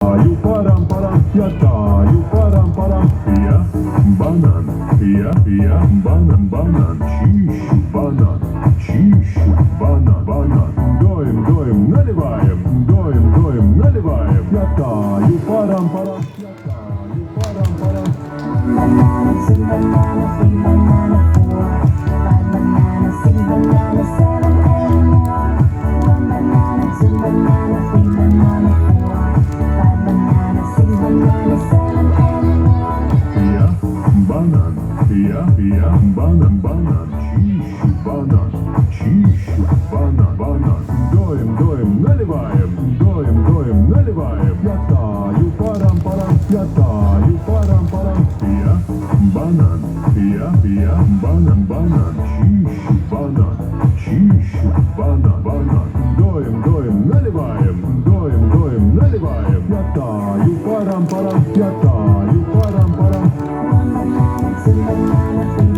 Таю парам-парам, я таю парам-парам. Я банан, я банан, чищу банан, банан. Доем, наливаем, наливаем. Я таю парам-парам, я таю парам-парам. Banana, two banana, three banana, four, five banana, six banana, seven, eight more. One banana, two banana, three banana, four, five banana, six banana, seven, eight more. Я банан, чищу банан. Доем, наливаем. Я таю парам-парам, я таю парам-парам. Я банан, чищу банан. Доем, наливаем. Я таю парам-парам, я таю парам-парам. One banana, two banana, three